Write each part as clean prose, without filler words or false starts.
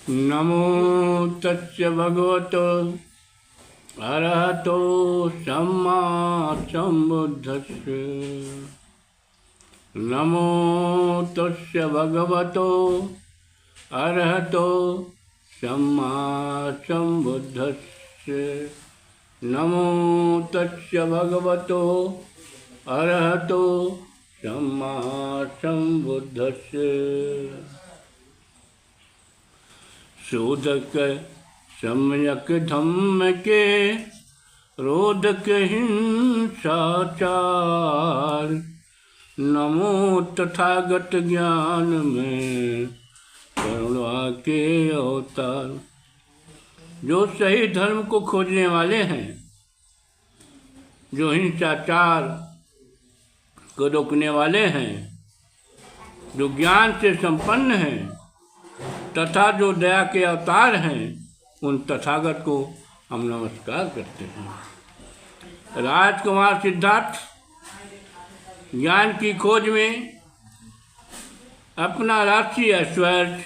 नमो तस्य भगवतो अरहतो सम्मा सम्बुद्धस्य। नमो तस्य भगवतो अरहतो सम्मा सम्बुद्धस्य। नमो तस्य भगवतो अरहतो सम्मा सम्बुद्धस्य। शोधक सम्यक धम्म के रोधक हिंसाचार। नमो तथागत ज्ञान में करुणा के अवतार। जो सही धर्म को खोजने वाले हैं, जो हिंसाचार को रोकने वाले हैं, जो ज्ञान से संपन्न हैं तथा जो दया के अवतार हैं, उन तथागत को हम नमस्कार करते हैं। राजकुमार सिद्धार्थ ज्ञान की खोज में अपना राष्ट्रीय ऐश्वर्य,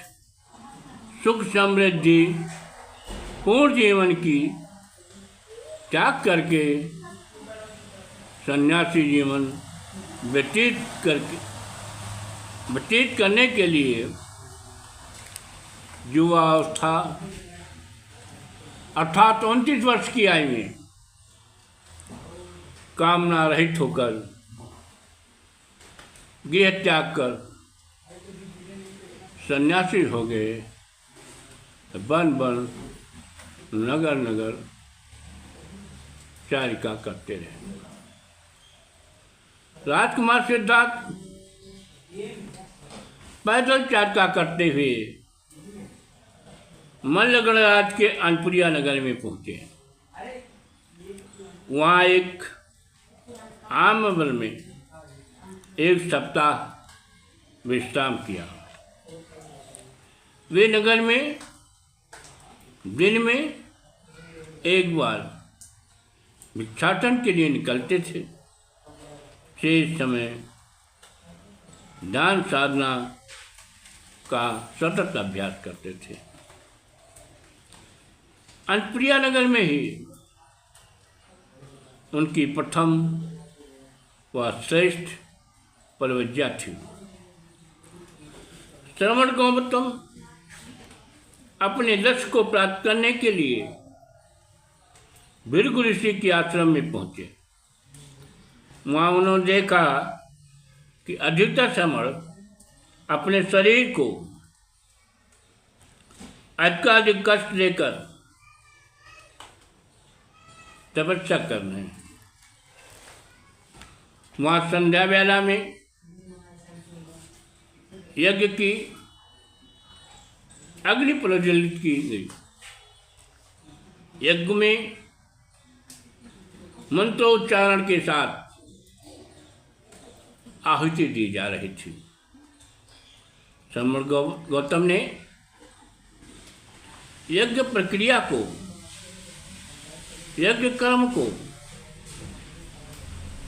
सुख समृद्धि, पूर्ण जीवन की त्याग करके सन्यासी जीवन व्यतीत करने के लिए युवावस्था अर्थात 29 वर्ष की आयु में कामना रहित होकर गृह त्याग कर सन्यासी हो गए। वन वन नगर नगर चारिका करते रहे। राजकुमार सिद्धार्थ पैदल चारिका करते हुए मल्लगणराज के अनपुरिया नगर में पहुंचे। वहाँ एक आमवन में एक सप्ताह विश्राम किया। वे नगर में दिन में एक बार भिक्षाटन के लिए निकलते थे। शेष समय ध्यान साधना का सतत अभ्यास करते थे। अनपुरिया नगर में ही उनकी प्रथम व श्रेष्ठ परिविद्या थी। श्रवण गौतम अपने लक्ष्य को प्राप्त करने के लिए भृगु ऋषि के आश्रम में पहुंचे। वहाँ उन्होंने देखा कि अधिकतर समय अपने शरीर को अधिकाधिक कष्ट देकर तपस्या कर रहे हैं। वहाँ संध्या वेला में यज्ञ की अग्नि प्रज्वलित की गई। यज्ञ में मंत्रोच्चारण के साथ आहुति दी जा रही थी। श्रवण गौतम ने यज्ञ प्रक्रिया को, यज्ञ कर्म को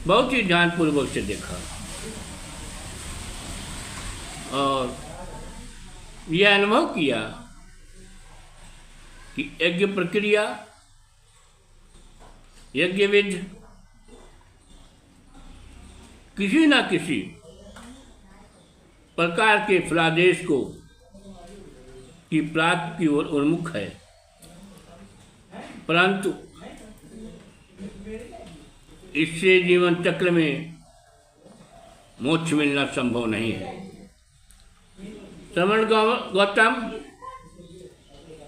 बहुत ही ध्यानपूर्वक से देखा और यह अनुभव किया कि यज्ञ प्रक्रिया, यज्ञविध किसी न किसी प्रकार के फलादेश को की प्राप्ति की ओर उन्मुख है, परंतु इससे जीवन चक्र में मोक्ष मिलना संभव नहीं है। श्रवण गौतम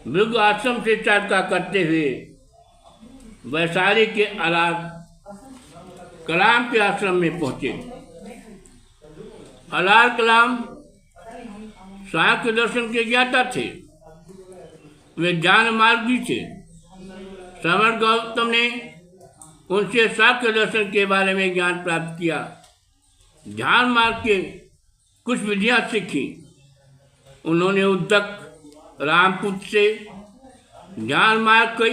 भृगु आश्रम से चारिका करते हुए वैशाली के अलार कलाम के आश्रम में पहुंचे। अलार कलाम सांख्य दर्शन के ज्ञाता थे। वे ज्ञान मार्गी थे। श्रवण गौतम ने उनसे सांख्य दर्शन के बारे में ज्ञान प्राप्त किया। ध्यान मार्ग के कुछ विधियां सीखी। उन्होंने उद्दक रामपुत्र से ध्यान मार्ग की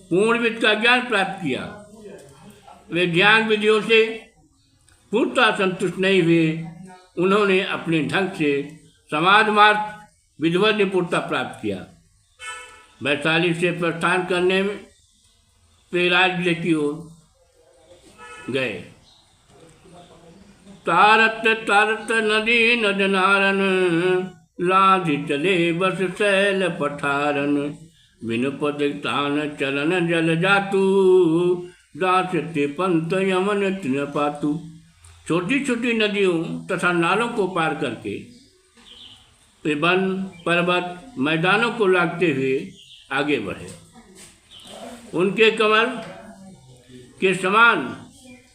पूर्णविद का ज्ञान प्राप्त किया। वे ध्यान विधियों से पूर्णतः संतुष्ट नहीं हुए। उन्होंने अपने ढंग से समाज मार्ग विधिवत निपुणता प्राप्त किया। वैशाली से प्रस्थान करने में प्रयागराज की ओर गए। तारत तारत नदी नद नारन, लाधि चले बस शैल पठारन। बिन पद तान चलन जल जातु, दास ते पंत यमन तिन पातु। छोटी छोटी नदियों तथा नालों को पार करके वे वन पर्वत मैदानों को लागते हुए आगे बढ़े। उनके कमल के समान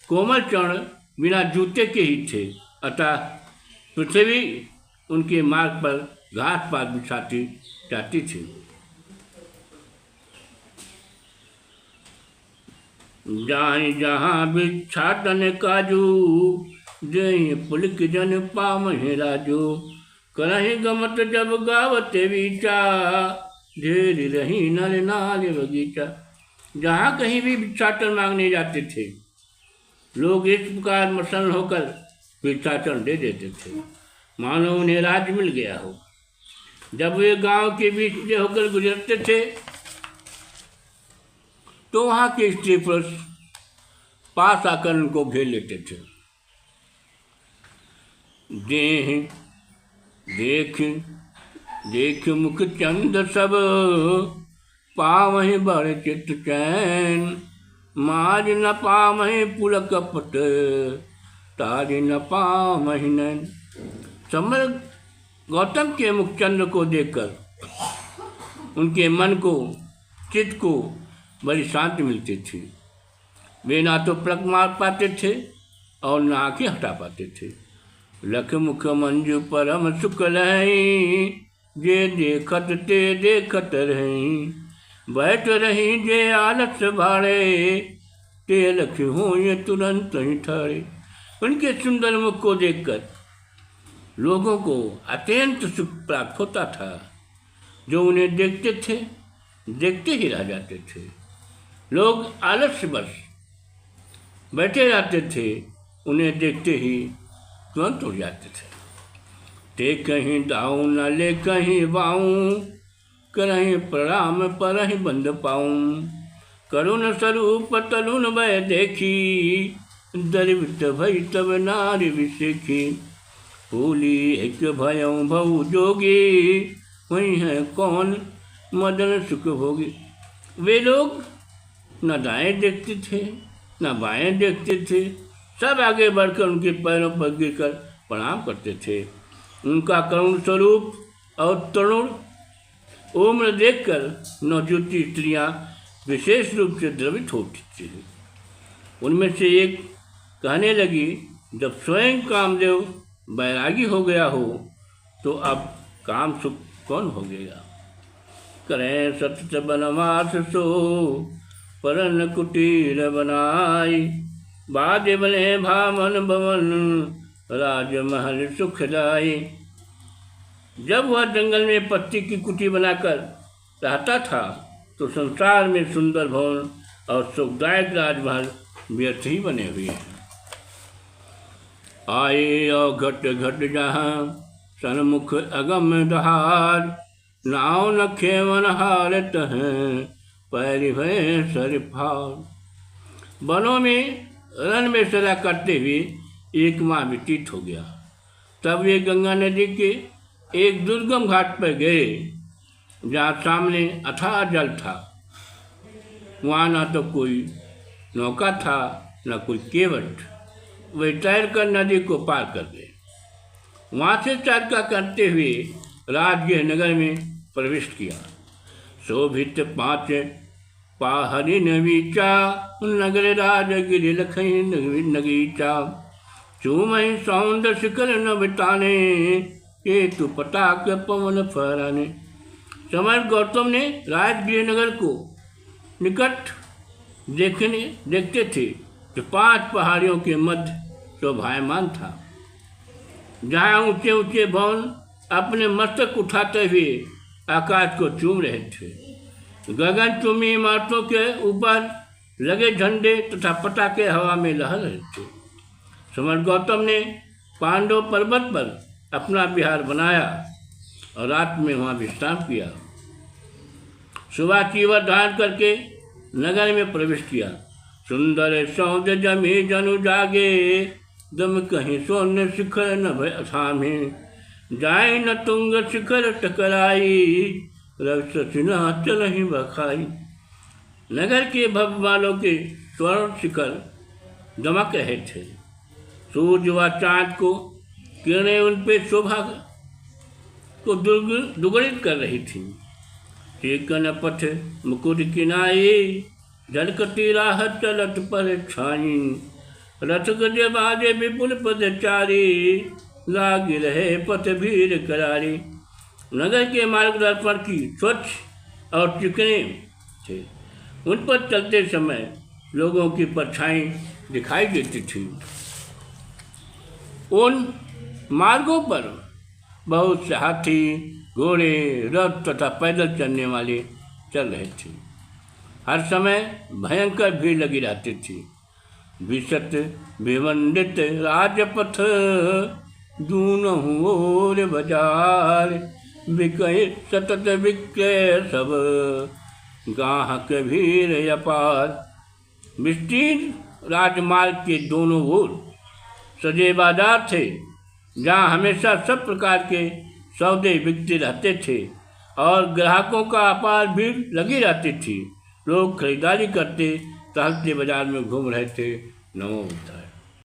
कोमल चरण बिना जूते के ही थे, अतः पृथ्वी उनके मार्ग पर घास पात बिछाती जाती थी। जाहि जहाँ भिक्षाटन काजू, जहि पुलक जन पामहि राजू। करहि गमत जब गावते बीचा, ढेर रही नर नाल बगीचा। जहाँ कहीं भी भिक्षाटन मांगने जाते थे, लोग इस प्रकार मसन्न होकर भिक्षाटन दे देते थे मानो उन्हें राज मिल गया हो। जब वे गांव के बीच से होकर गुजरते थे तो वहाँ के स्त्री पुरुष पास आकर उनको घेर लेते थे। देख देख मुख चंद सब, पावहि बड़ चित चैन। माज न पावहि पुलक पट, ताज न पावहि नैन। समर गौतम के मुखचंद्र को देखकर उनके मन को चित्त को बड़ी शांति मिलती थी। वे ना तो पलक मार पाते थे और ना आँखें हटा पाते थे। लख मुख मंजू परम सुख लहई, जे देखत ते देखत रही। बैठ रही जे आलस भाड़े, ते लख हो ये तुरंत ही ठाड़े। उनके सुंदर मुख को देखकर लोगों को अत्यंत सुख प्राप्त होता था, जो उन्हें देखते थे देखते ही रह जाते थे। लोग आलस्य बस बैठे रहते थे, उन्हें देखते ही तुरंत उड़ जाते थे। ते कहीं दाऊँ न ले कहीं बाऊँ, करहीं प्रणाम परहीं बंद पाऊँ। करुण स्वरूप तरुण भय देखी, दरिद्र भई तब नारी विसेखी। भूली एक भयं भऊ जोगी, वही है कौन मदन सुख भोगी। वे लोग न दाएं देखते थे न बाएं देखते थे, सब आगे बढ़कर उनके पैरों पर गिरकर प्रणाम करते थे। उनका करुण स्वरूप और तरुण उम्र देखकर नवजुवती स्त्रियाँ विशेष रूप से द्रवित होती थी। उनमें से एक कहने लगी, जब स्वयं कामदेव बैरागी हो गया हो तो अब काम सुख कौन हो गया। करें सतत बनवास सो, परन कुटीर बनाई। बाजे बने भावन भवन, राजमहल सुखदाई। जब वह जंगल में पत्ती की कुटी बनाकर रहता था तो संसार में सुंदर भवन और सुखदायक राजमहल व्यर्थ ही बने हुए हैं। आए और घट घट जहाँ, सन्मुख अगम दहार। नाव न खेवन हारत हैं, पैर भय सर फार। वनों में रन में सदा करते हुए एक माह व्यतीत हो गया। तब वे गंगा नदी के एक दुर्गम घाट पर गए, जहाँ सामने अथाह जल था। वहाँ न तो कोई नौका था न कोई केवट। वे तैरकर नदी को पार कर गए। वहाँ से चारका करते हुए राजगृह नगर में प्रवेश किया। शोभित पाँच पाहरी नवीचा, नगर राजगिरि लखई नगीचा। चूमहि सौंदर्य शिखर नवताने, केतु पताक पवन फहराने। समर्थ गौतम ने राजगृह नगर को निकट देखते थे जो 5 पहाड़ियों के मध्य शोभायमान था, जहाँ ऊंचे ऊंचे भवन अपने मस्तक उठाते हुए आकाश को चूम रहे थे। गगन चूमी इमारतों के ऊपर लगे झंडे तथा पटाखे हवा में लहर रहे थे। समर्थ गौतम ने पांडव पर्वत पर अपना विहार बनाया और रात में वहाँ विश्राम किया। सुबह चीवर धारण करके नगर में प्रवेश किया। सुंदर सौंद जमी जनु जागे, दम कहीं सोन शिखर न भय अथामे, जाए न तुंग शिखर टकराई, रक्त सिन्हा चल ही बखाई। नगर के भव्य वालों के स्वर्ण शिखर दमक रहे थे। सूर्य व चांद को किरणें उन पे शोभा को दुगणित कर रही थी। चिकन पथ मुकुट किनाए, झलकती राह चलत पर छाई, रथ गजे बाजे विपुल पदचारी, लाग रहे पथ भीड़ करारी। नगर के मार्ग दर्पण की स्वच्छ और चिकने थे। उन पर चलते समय लोगों की परछाई दिखाई देती थी। उन मार्गों पर बहुत से हाथी, घोड़े, रथ तथा पैदल चलने वाले चल रहे थे। हर समय भयंकर भीड़ लगी रहती थी। विशत विवंदित राजपथ, दूनहुं ओर बाजार, बिकय सतत विक्रय सब, गाहक भीड़ अपार। विस्तीर्ण राजमार्ग के दोनों ओर सजे बाजार थे, जहाँ हमेशा सब प्रकार के सौदे बिकते रहते थे और ग्राहकों का अपार भीड़ लगी रहती थी। लोग खरीदारी करते टहलते बाजार में घूम रहे थे। नमो बुद्धाय।